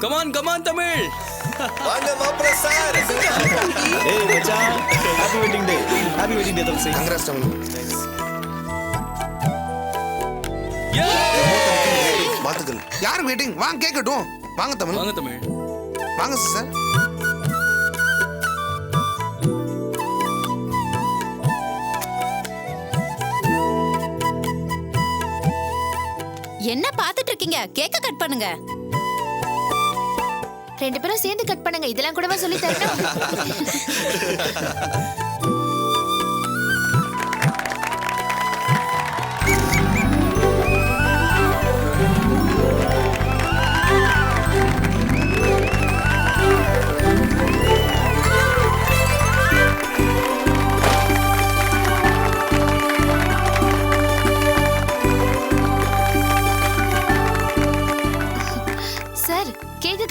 Come on Tamil. வாங்க மாப்ள sir. ஏய் மச்சான், happy wedding day. Happy wedding day தம்பி. காங்கிரஸ் தமிழ். பாத்துக்கல். யார் வெயிட்டிங்? வாங்க கேக்கட்டும். வாங்க தமிழ். வாங்க தமிழ். வாங்க சார். என்ன பாத்துட்டு இருக்கீங்க? கேக்க கட் பண்ணுங்க. ரெண்டு பேரும் சேர்ந்து கட் பண்ணுங்க. இதெல்லாம் கூடவா சொல்லி தரணும்?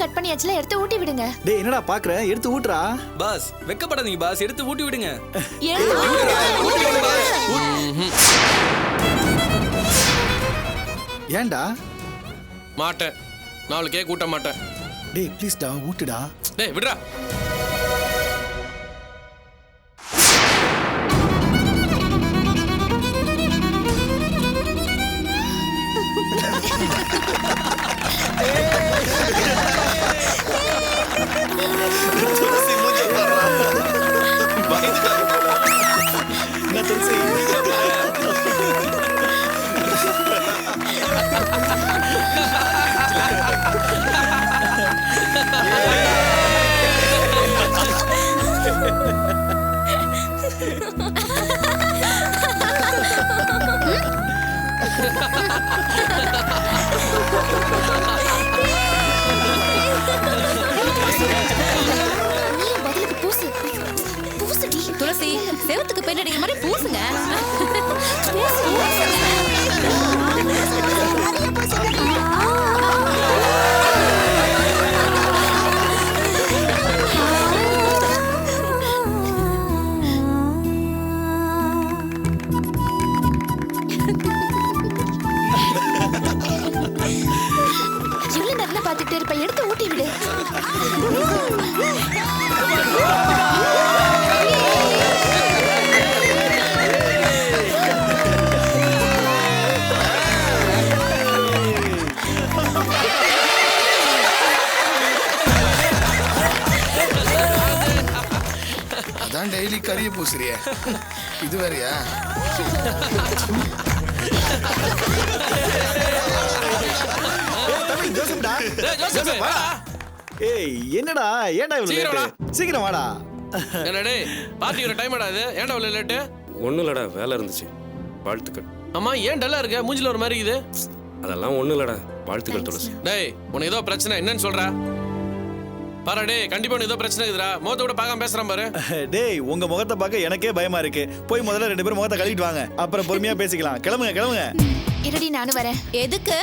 கட் பண்ணியாச்சுல, எடுத்து ஊட்டி விடுங்க. டேய் என்னடா பாக்குற? எடுத்து ஊட்றா. பாஸ் வெக்கப்படாதீங்க பாஸ், எடுத்து ஊட்டி விடுங்க. ஏன்டா? மாட்டேன். நாலு கேக் ஊட்ட மாட்டேன். டேய் ப்ளீஸ் டா, ஊட்டுடா. டேய் விடுடா. துளசி மூஞ்ச பாருடா. என்ன துளசி? துளசி, செவத்துக்கு பெயிண்ட் அடிக்கிற மாதிரி பூசுங்க. இவ்வளவு நல்லா பாத்துட்டு இருப்ப, எடுத்து ஊட்டி விடு. அதான் டெய்லி கறிய பூசுறிய. இது வேறயா? தமிழ் ஜோசப்டா. டேய் ஜோசப் வா. ஏய் என்னடா? ஏன்டா இவ்வளவு சீக்கிரம் லேட்? சீக்கிரம் வாடா. என்ன டேய், பார்ட்டி வர டைம் ஆடாது. ஏன்டா இவ்வளவு லேட்? ஒன்றும் இல்லடா, வேலை இருந்துச்சு. வாழ்த்துக்கள். அம்மா ஏன் டல்லா இருக்க? மூஞ்சில ஒரு மாதிரி இருக்குது. அதெல்லாம் ஒன்றும் இல்லடா, வாழ்த்துக்கள் துளசி. டேய் உனக்கு ஏதோ பிரச்சனை என்னன்னு சொல்றா? பாரு டேய், கண்டிப்பா உனக்கு ஏதோ பிரச்சனை இருக்குதுடா. முகத்தை கூட பார்க்காம பேசுறான் பாரு. டேய் உங்க முகத்தை பார்க்க எனக்கே பயமா இருக்கு. போய் முதல்ல ரெண்டு பேரும் முகத்தை கழுவிட்டு வாங்க, அப்புறம் பொறுமையா பேசிக்கலாம். கிளம்புங்க கிளம்புங்க. இருடி, நானும் வரேன். எதுக்கு?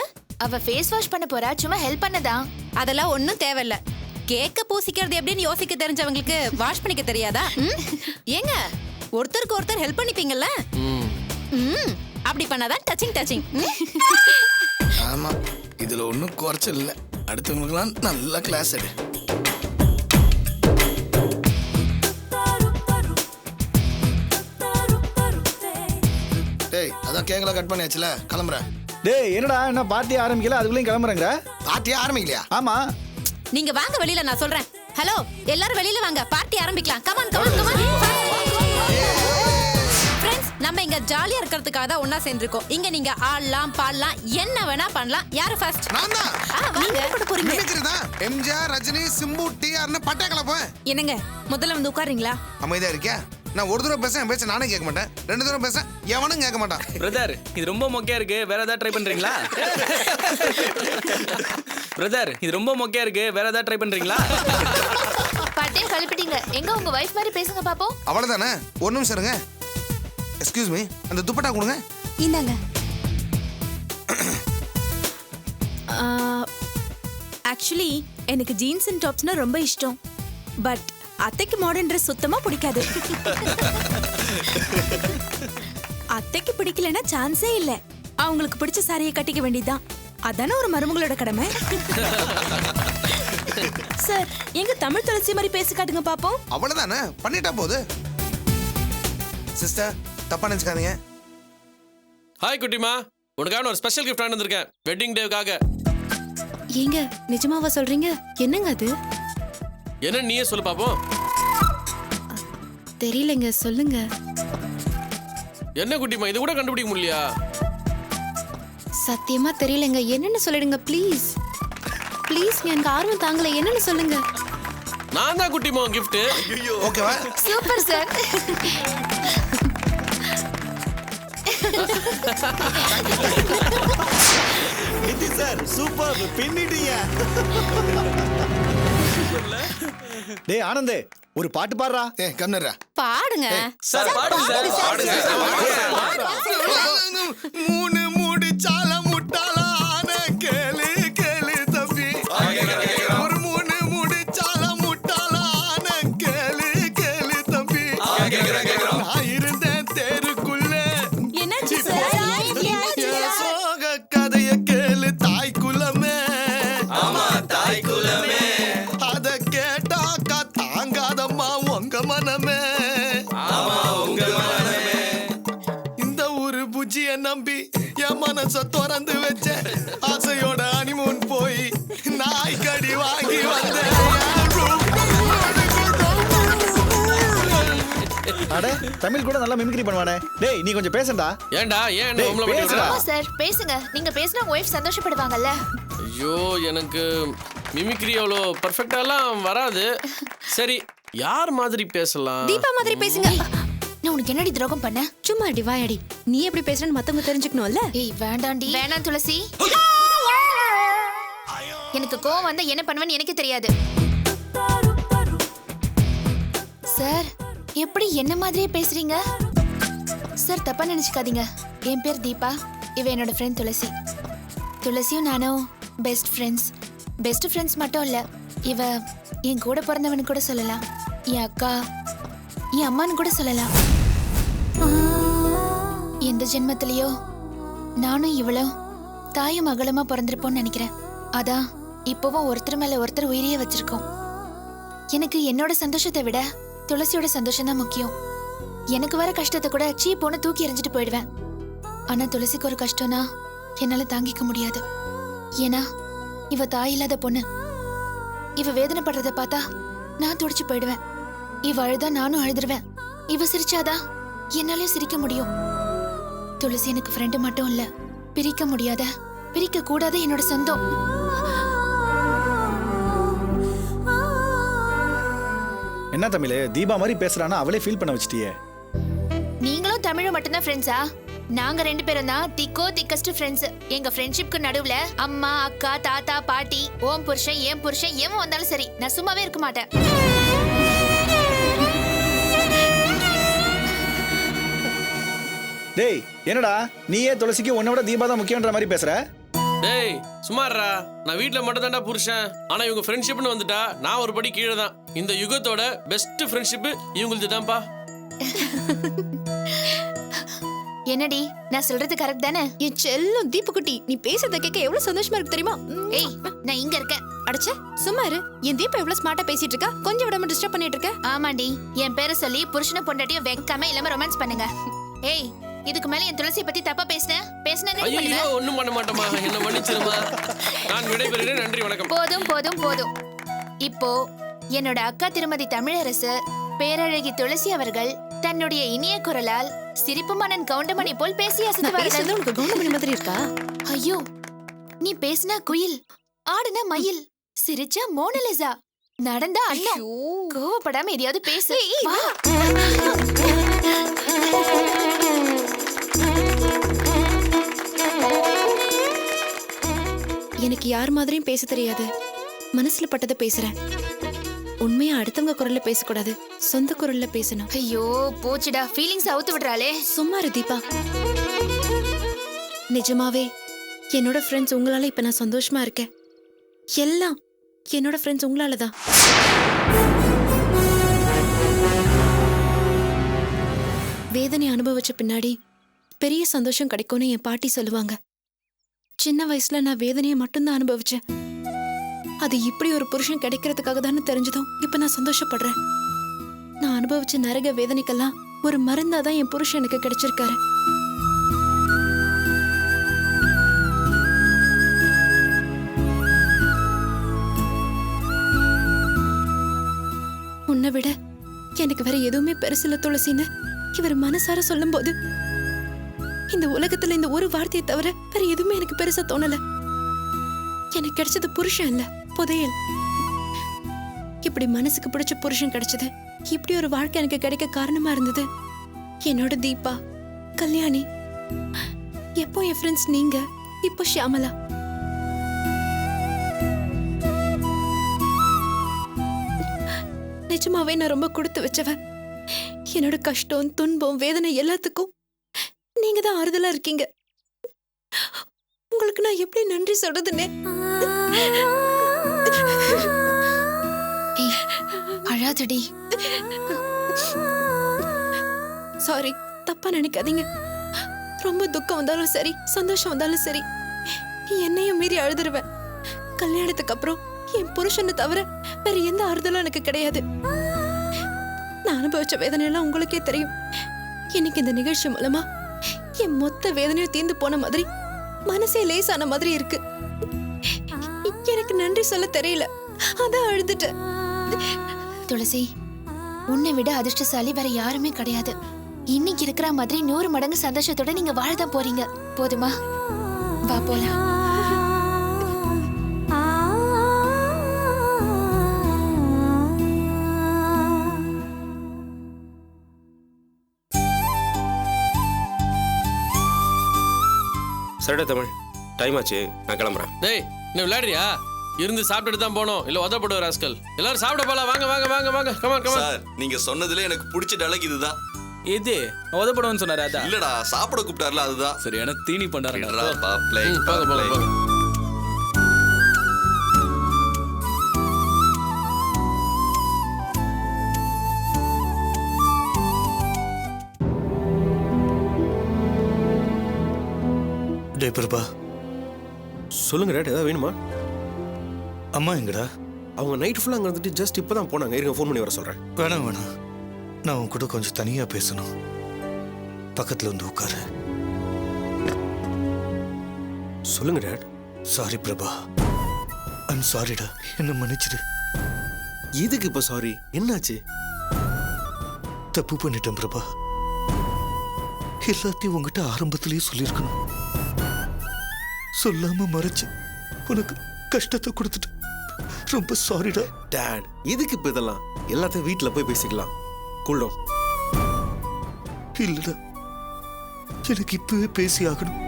அவ ஃபேஸ் வாஷ் பண்ண போறா, சும்மா ஹெல்ப் பண்ணதான். அதெல்லாம் ஒண்ணும் தேவையில்ல. கேக்க பூசிக்கிறது எப்படின்னு யோசிக்க தெரிஞ்சவங்களுக்கு வாஷ் பண்ணிக்க தெரியாதா? ஏங்க ஒருத்தருக்கு ஒருத்தர் ஹெல்ப் பண்ணிப்பீங்கல்ல? அப்படி பண்ணாதான் டச்சிங். ஆமா, இதுல ஒன்னும் குறைச்சல் இல்ல. அடுத்தவங்களுக்குலாம் நல்ல கிளாஸ் எடு. டேய் அதான் கேக்கல கட் பண்ணியாச்சுல, கிளம்புறேன். டேய் என்னடா, என்ன பார்ட்டி ஆரம்பிக்கல, அதுக்குள்ளேயும் கிளம்புறேங்க? பார்ட்டியே ஆரம்பிக்கலையா? ஆமா. நீங்க வாங்க வெளியில, நான் சொல்றேன். ஹலோ எல்லாரும் வெளியில வாங்க, பார்ட்டி ஆரம்பிக்கலாம். கமான். ஃப்ரெண்ட்ஸ், நம்ம இங்க ஜாலியா இருக்கிறதுக்காக தான் ஒண்ணா சேர்ந்திருக்கோம். இங்க நீங்க ஆடலாம், பாடலாம், என்ன வேணா பண்ணலாம். யாரு ஃபர்ஸ்ட்? நான் தான். வாங்க கூட போறீங்க. நினைக்கிறதா எம்ஜிஆர், ரஜினி, சிம்பு, டிஆர்னு பட்டை கலப்பேன். என்னங்க முதல்ல வந்து உட்காருங்களா? அமைதியா இருக்கியா? நான் ஒரு தடவை பேச என் பேச்ச நானே கேட்க மாட்டேன். ரெண்டு தடவை பேச எவனும் கேட்க மாட்டான். பிரதர் இது ரொம்ப மொக்கையா இருக்கு, வேற ஏதாவது ட்ரை பண்றீங்களா? பிரதர் இது ரொம்ப மொக்கையா இருக்கு, வேற ஏதாவது ட்ரை பண்றீங்களா? பட்டையும் கழுப்பிட்டீங்க. எங்க உங்க வைஃப் மாதிரி பேசுங்க பாப்போம். அவ்வளவுதானே? ஒரு நிமிஷம் இருங்க. எக்ஸ்கியூஸ் மீ, அந்த துப்பட்டா கொடுங்க. இந்தாங்க. ஆக்சுவலி எனக்கு ஜீன்ஸ் அண்ட் டாப்ஸ்னா ரொம்ப இஷ்டம். பட் அத்தைக்கு மாடர்ன் ட்ரெஸ் சுத்தமா பிடிக்காது. அத்தைக்கு பிடிக்கலன்னா சான்ஸே இல்ல. அவங்களுக்கு பிடிச்ச சாரியை கட்டிக்க வேண்டியதுதான். அதானே ஒரு மருமகளோட கடமை. சார் எங்க தமிழ் துளசி மாதிரி பேசி காட்டுங்க பாப்போம். அவ்வளவுதானே, பண்ணிட்டா போகுது. சிஸ்டர் தப்பா நினைச்சுக்காதீங்க. ஹாய் குட்டிமா, உனக்காக நான் ஒரு ஸ்பெஷல் கிஃப்ட் வாங்கி வந்திருக்கேன் வெட்டிங் டேவுக்காக. ஏங்க நிஜமாவா சொல்றீங்க? என்னங்க அது? என்ன நீயே சொல்லு பாப்போம். தெரியலங்க, சொல்லுங்க. என்ன குட்டிமா, இது கூட கண்டுபிடிக்க முடியலையா? சத்தியமா தெரியலங்க, என்னன்னு சொல்லிடுங்க ப்ளீஸ். ப்ளீஸ், எனக்கு ஆர்வம் தாங்கல, என்னன்னு சொல்லுங்க. நான் தான் குட்டிமா கிஃப்ட். ஓகேவா? Super sir. நிதி சார் சூப்பர், பின்னிட்டீங்க. டேய் ஆனந்தே, ஒரு பாட்டு பாடுறா. கம்னரா பாடுங்க. சார் பாடுங்க சார். மூணு முடிச்சால முட்டாளான கேளு கேளு தம்பி. ஒரு மூணு முடிச்சால முட்டாளான கேளு கேளு தம்பி. நான் இருந்தேன் தெருக்குள்ள. என்னாச்சு சார்? என் சோக கதைய கேளு தாய் குலமே. ஆமா தாய் குலமே. அத கேட்டாக்கா தாங்காதம்மா உங்க மனமே. ஆமா உங்க மனமே. இந்த ஒரு புஜ்ஜிய நம்பி என் மனச திறந்து வச்ச ஆசையோட ஹனிமூன் போய் நாய் கடி வாங்கி வந்தேன். அட தமிழ் கூட நல்லா மிமிக்ரி பண்ணுவானே. டேய் நீ கொஞ்சம் பேசண்டா. ஏன்டா ஏன் என்ன டேய், உம்ல பண்ணி பேசுடா. விடுற? ஆமா சார், பேசுங்க. நீங்க பேசினா உங்க ஒய்ஃப் சந்தோஷப்படுவாங்கல்ல. ஐயோ, எனக்கு மிமிக்ரி அவ்வளோ பர்ஃபெக்டாலாம் வராது. சரி, யார் மாதிரி பேசலாம்? தீபா மாதிரி பேசுங்க. நான் உனக்கு என்னடி துரோகம் பண்ண? சும்மா அடி வாயடி. நீ எப்படி பேசுறன்னு மத்தவங்க தெரிஞ்சுக்கணும்ல. ஏய் வேண்டாண்டி. வேணாம் துளசி. எனக்கு கோவம் வந்தா என்ன பண்ணுவேன்னு எனக்கு தெரியாது. சார், எப்படி என்ன மாதிரியே பேசுறீங்க? சார் தப்பா நினைச்சுக்காதீங்க. என் பேர் தீபா, இவ என்னோட ஃப்ரெண்ட் துளசி. துளசியும் நானும் பெஸ்ட் ஃப்ரெண்ட்ஸ். பெஸ்ட் ஃப்ரெண்ட்ஸ் மட்டும் இல்ல, இவ என் கூட பிறந்தவனு கூட சொல்லலாம். என் அக்கா, என் அம்மான்னு கூட சொல்லலாம். எந்த ஜென்மத்திலயோ நானும் இவளும் தாயும் மகளுமா பிறந்திருப்போம்னு நினைக்கிறேன். அதான் இப்பவும் ஒருத்தர் மேல ஒருத்தர் உயிரையே வச்சிருக்கோம். எனக்கு என்னோட சந்தோஷத்தை விட துளசியோட சந்தோஷம் தான் முக்கியம். எனக்கு வர கஷ்டத்தை கூட சீ போன தூக்கி எறிஞ்சிட்டு போயிடுவேன். ஆனா துளசிக்கு ஒரு கஷ்டம்னா என்னால தாங்கிக்க முடியாது. ஏன்னா இவ தாய் இல்லாத பொண்ணு. இவ வேதனைப்படுறத பார்த்தா நான் துடிச்சு போயிடுவேன். இவ அழுதா நானும் அழுதுருவேன். இவ சிரிச்சாதான் என்னாலயும் சிரிக்க முடியும். துளசி எனக்கு ஃப்ரெண்டு மட்டும் இல்ல, பிரிக்க முடியாத, பிரிக்க கூடாத என்னோட சொந்தம். என்ன தமிழ் தீபா மாதிரி பேசுறானா அவளே ஃபீல் பண்ண வச்சிட்டியே. நீங்களும் தமிழும் மட்டும்தான் ஃப்ரெண்ட்ஸா? நாங்க ரெண்டு பேரும் தான் திக்கோ திக்கஸ்ட் ஃப்ரெண்ட்ஸ். எங்க ஃப்ரெண்ட்ஷிப்க்கு நடுவுல அம்மா, அக்கா, தாத்தா, பாட்டி, ஓம் புருஷன், ஏன் புருஷன், எவன் வந்தாலும் சரி நான் சும்மாவே இருக்க மாட்டேன். டேய் என்னடா நீயே துளசிக்கு உன்னை விட தீபா தான் முக்கியன்ற மாதிரி பேசுற. டேய் சும்மாறா, நான் வீட்ல மட்டும் தான்டா புருஷன். ஆனா இவங்க ஃப்ரெண்ட்ஷிப்னு வந்துட்டா நான் ஒரு படி கீழே தான். இந்த யுகத்தோட பெஸ்ட் ஃப்ரெண்ட்ஷிப் இவங்களுக்கு தான்ப்பா. என்னடி, நான் சொல்றது கரெக்ட் தானே? என் செல்லம் தீபக்குட்டி, நீ பேசுறத கேட்க எவ்வளவு சந்தோஷமா இருக்கு தெரியுமா? ஏய், நான் இங்க இருக்கேன். அடச்சே சும்மா இரு. என் தீபா எவ்வளவு ஸ்மார்ட்டா பேசிட்டு இருக்கா, கொஞ்சம் விடாம டிஸ்டர்ப் பண்ணிட்டு இருக்க. ஆமாண்டி, என் பேரை சொல்லி புருஷனை பொண்டாட்டியும் வெக்காம இல்லாம ரொமான்ஸ் பண்ணுங்க. ஏய், இதுக்கு மேல என் துளசி பத்தி தப்பா பேசினா ஐயோ ஒண்ணும் பண்ண மாட்டோமா, என்ன மன்னிச்சிருமா. நான் விடைபெறுகிறேன், நன்றி வணக்கம். போதும் போதும் போதும். இப்போ என்னோட அக்கா திருமதி தமிழரசு பேரழகி துளசி அவர்கள் தன்னுடைய இனிய குரலால் சிரிப்பு மன்னன் கவுண்டமணி போல் பேசி அசத்துவார்கள். பேசுறது உனக்கு கவுண்டமணி மாதிரி இருக்கா? ஐயோ, நீ பேசினா குயில், ஆடுனா மயில், சிரிச்சா மோனலிசா, நடந்தா அண்ணா. கோவப்படாம எதையாவது பேசு. வா. எனக்கு யார் மாதிரியும் பேச தெரியாது. மனசுல பட்டதை பேசுறேன். உண்மையா அடுத்தவங்க குரல்ல பேசக்கூடாது, சொந்த குரல்ல பேசணும். ஐயோ போச்சுடா, ஃபீலிங்ஸ் அவுத்து விடுறாளே. சும்மா இரு தீபா. நிஜமாவே என்னோட ஃப்ரெண்ட்ஸ் உங்களால இப்ப நான் சந்தோஷமா இருக்கேன். எல்லாம் என்னோட ஃப்ரெண்ட்ஸ் உங்களால தான். வேதனை அனுபவிச்ச பின்னாடி பெரிய சந்தோஷம் கிடைக்கும்னு என் பாட்டி சொல்லுவாங்க. சின்ன வயசுல நான் வேதனையை மட்டும்தான் அனுபவிச்சேன். அது இப்படி ஒரு புருஷன் கிடைக்கிறதுக்காக தானே தெரிஞ்சதும் இப்ப நான் சந்தோஷப்படுறேன். நான் அனுபவிச்ச நரக வேதனைக்கெல்லாம் ஒரு மருந்தாதான் என் புருஷன் எனக்கு கிடைச்சிருக்காரு. உன்னை விட எனக்கு வேற எதுவுமே பெருசில்ல துளசின்னு இவர் மனசார சொல்லும் போது இந்த உலகத்துல இந்த ஒரு வார்த்தையை தவிர வேற எதுவுமே எனக்கு பெருசா தோணல. எனக்கு கிடைச்சது புருஷன் இல்ல, புதையல். இப்படி மனசுக்கு பிடிச்ச புருஷன் கிடைச்சது, இப்படி ஒரு வாழ்க்கை எனக்கு கிடைக்க காரணமா இருந்தது என்னோட தீபா, கல்யாணி, எப்போ என் ஃப்ரெண்ட்ஸ் நீங்க, இப்போ ஷியாமலா. நிஜமாவே நான் ரொம்ப கொடுத்து வச்சவ. என்னோட கஷ்டம், துன்பம், வேதனை எல்லாத்துக்கும் நீங்க தான் ஆறுதலா இருக்கீங்க. உங்களுக்கு நான் எப்படி நன்றி சொல்றதுன்னே. அழாதடி. சாரி, தப்பா நினைக்காதீங்க. ரொம்ப துக்கம் வந்தாலும் சரி, சந்தோஷம் வந்தாலும் சரி, என்னையும் மீறி அழுதுருவேன். கல்யாணத்துக்கு அப்புறம் என் புருஷனை தவிர வேற எந்த ஆறுதலும் எனக்கு கிடையாது. நான் அனுபவிச்ச வேதனையெல்லாம் உங்களுக்கே தெரியும். எனக்கு இந்த நிகழ்ச்சி மூலமா என் மொத்த வேதனையும் தீர்ந்து போன மாதிரி, மனசே லேசான மாதிரி இருக்கு. எனக்கு நன்றி சொல்ல தெரியல, அதான் அழுதுட்டேன். துளசி, உன்னை விட அதிர்ஷ்டசாலி வேற யாருமே கிடையாது. இன்னைக்கு இருக்கிற மாதிரி 100 மடங்கு சந்தோஷத்தோட நீங்க வாழதான் போறீங்க. போதுமா? வா போலாம். சரிடா தமிழ், டைம் ஆச்சு, நான் கிளம்புறேன். டேய், என்ன விளையாடுறியா? இருந்து சாப்பிட்டுட்டு தான் போனோம், இல்ல உதப்படுவார் ராஸ்கல். எல்லாரும் சாப்பிட போலாம், வாங்க வாங்க வாங்க வாங்க. Come on come on. சார், நீங்க சொன்னதுல எனக்கு பிடிச்ச டயலாக் இதுதான். இது உதப்படுவோன்னு சொன்னாரு அதான். இல்லடா, சாப்பிட கூப்பிட்டார்ல அதுதான். சரியான தீனி பண்டாரு. போங்க போங்க போங்க. டே பிரபா, சொல்லுங்க டேட், ஏதாவது வேணுமா? அம்மா எங்கடா? அவங்க நைட் ஃபுல்லாக அங்கே வந்துட்டு ஜஸ்ட் இப்போ தான் போனாங்க. இருங்க, ஃபோன் பண்ணி வர சொல்கிறேன். வேணாம் வேணாம், நான் உன் கூட கொஞ்சம் தனியா பேசணும். பக்கத்துல வந்து உட்காரு. சொல்லுங்க டேட். சாரி பிரபா, ஐம் சாரிடா, என்ன மன்னிச்சிடு. எதுக்கு இப்போ சாரி? என்னாச்சு? தப்பு பண்ணிட்டேன் பிரபா. எல்லாத்தையும் உங்ககிட்ட ஆரம்பத்திலேயே சொல்லியிருக்கணும். சொல்லாம மறைச்சு உனக்கு கஷ்டத்தை கொடுத்துட்டு ரொம்ப சாரிடா. டேட், எதுக்கு இப்போ இதெல்லாம்? எல்லாத்தையும் வீட்டில் போய் பேசிக்கலாம். கூல்டவுன். இல்லடா, எனக்கு இப்பவே பேசி ஆகணும்.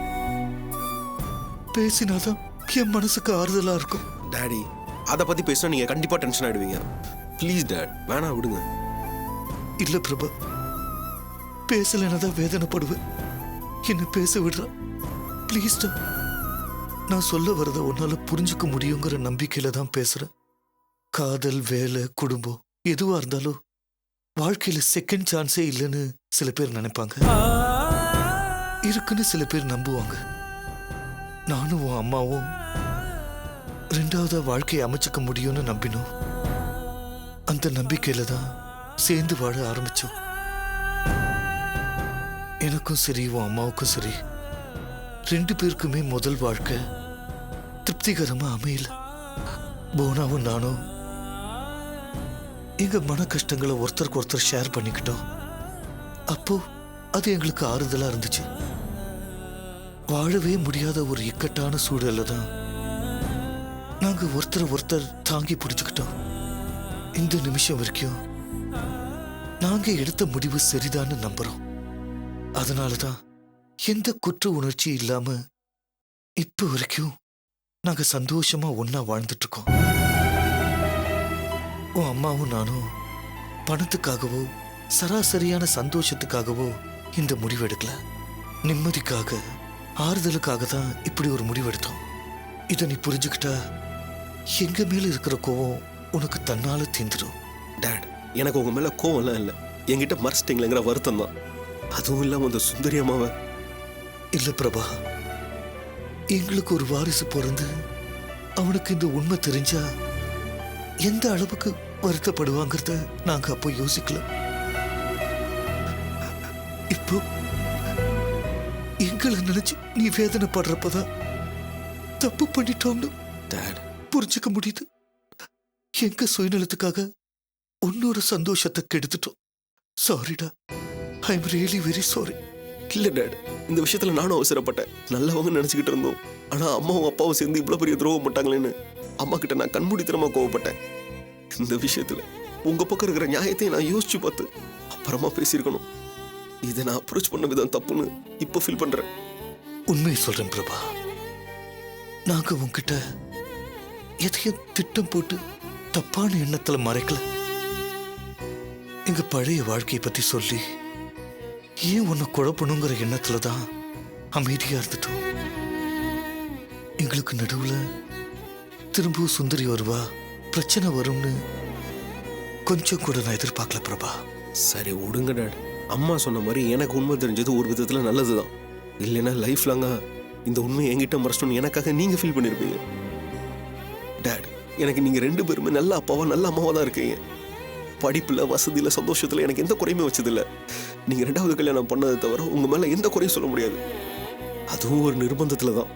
பேசினாதான் என் மனசுக்கு ஆறுதலா இருக்கும். டேடி, அதை பற்றி பேசினா நீங்கள் கண்டிப்பாக டென்ஷன் ஆகிடுவீங்க. ப்ளீஸ் டேட், வேணா விடுங்க. இல்ல பிரபா, பேசலனதான் வேதனைப்படுவேன். என்ன பேச விடுறா ப்ளீஸ்டா. நான் சொல்ல வரத உன்னால புரிஞ்சுக்க முடியுங்கிற நம்பிக்கையில தான் பேசுறேன். காதல், வேலை, குடும்பம் எதுவா இருந்தாலும் வாழ்க்கையில செகண்ட் சான்ஸே இல்லைன்னு சில பேர் நினைப்பாங்க, இருக்குன்னு சில பேர் நம்புவாங்க. நானும் உன் அம்மாவும் 2வது வாழ்க்கையை அமைச்சுக்க முடியும்னு நம்பினோம். அந்த நம்பிக்கையில தான் சேர்ந்து வாழ ஆரம்பிச்சோம். எனக்கும் சரி, உன் அம்மாவுக்கும் சரி, 2 பேருக்குமே முதல் வாழ்க்கை திருப்திகரமா அமையல. போனாவும் நானும் எங்க மன கஷ்டங்களை ஒருத்தருக்கு ஒருத்தர் ஷேர் பண்ணிக்கிட்டோம். அப்போ அது எங்களுக்கு ஆறுதலா இருந்துச்சு. வாழவே முடியாத ஒரு இக்கட்டான சூழல்ல தான் நாங்க ஒருத்தர் தாங்கி பிடிச்சுக்கிட்டோம். இந்த நிமிஷம் வரைக்கும் நாங்க எடுத்த முடிவு சரிதான்னு நம்புறோம். அதனாலதான் எந்த குற்ற உணர்ச்சி இல்லாம இப்ப வரைக்கும் நாங்க சந்தோஷமா ஒன்னா வாழ்ந்துட்டு இருக்கோம். உன் அம்மாவும் நானும் பணத்துக்காகவோ சராசரியான சந்தோஷத்துக்காகவோ இந்த முடிவு எடுக்கல. நிம்மதிக்காக, ஆறுதலுக்காக தான் இப்படி ஒரு முடிவு எடுத்தோம். இதை நீ புரிஞ்சுக்கிட்டா எங்க மேல இருக்கிற கோவம் உனக்கு தன்னால தீந்துடும். டேட், எனக்கு உங்க மேல கோவம்லாம் இல்லை, என்கிட்ட மறைச்சிட்டீங்களேங்கிற வருத்தம் தான். அதுவும் இல்லாம அந்த சுந்தரி அம்மாவை. இல்ல பிரபா, எங்களுக்கு ஒரு வாரிசு பிறந்து அவனுக்கு இந்த உண்மை தெரிஞ்சா எந்த அளவுக்கு வருத்தப்படுவாங்கிறத நாங்க அப்போ யோசிக்கல. இப்போ எங்களை நினைச்சு நீ வேதனைப்படுறப்பதான் தப்பு பண்ணிட்டோம்னு டேட் புரிஞ்சுக்க முடியுது. எங்க சுயநலத்துக்காக உன்னோட சந்தோஷத்தை கெடுத்துட்டோம். சாரிடா, I am really very sorry. இல்ல டேட், இந்த விஷயத்துல நானும் அவசரப்பட்டேன். நல்லவங்க நினைச்சுக்கிட்டு இருந்தோம். ஆனா அம்மாவும் அப்பாவும் சேர்ந்து இவ்வளவு பெரிய துரோகம் பண்ணிட்டாங்களேன்னு அம்மா கிட்ட நான் கண்மூடித்தனமா கோவப்பட்டேன். இந்த விஷயத்துல உங்க பக்கம் இருக்கிற நியாயத்தையும் நான் யோசிச்சு பார்த்து அப்புறமா பேசியிருக்கணும். இதை நான் அப்ரோச் பண்ண விதம் தப்புன்னு இப்ப ஃபீல் பண்றேன். உண்மையை சொல்றேன் பிரபா, நாங்க உன்கிட்ட எதையும் திட்டம் போட்டு தப்பான எண்ணத்துல மறைக்கல. எங்க பழைய வாழ்க்கையை பத்தி சொல்லி ஏன் உன்னை குழப்பணுங்கிற எண்ணத்துலதான் அமைதியா இருந்துட்டோம். எங்களுக்கு நடுவுல திரும்பவும் சுந்தரி வருவா, பிரச்சனை வரும்னு கொஞ்சம் கூட நான் எதிர்பார்க்கல பிரபா. சரி விடுங்க டேட். அம்மா சொன்ன மாதிரி எனக்கு உண்மை தெரிஞ்சது ஒரு விதத்துல நல்லதுதான். இல்லைன்னா லைஃப் லாங்கா இந்த உண்மையை என்கிட்ட மறைச்சிட்டோன்னு எனக்காக நீங்க ஃபீல் பண்ணிருப்பீங்க. டேட், எனக்கு நீங்க 2 பேருமே நல்ல அப்பாவா நல்ல அம்மாவா தான் இருக்கீங்க. படிப்புல வசதியில சந்தோஷத்துல எனக்கு எந்த குறையுமே வச்சதில்லை. நீங்க 2வது கல்யாணம் பண்ணதை தவிர உங்க மேல எந்த குறையும் சொல்ல முடியாது. அதுவும் ஒரு நிர்பந்தத்துல தான்.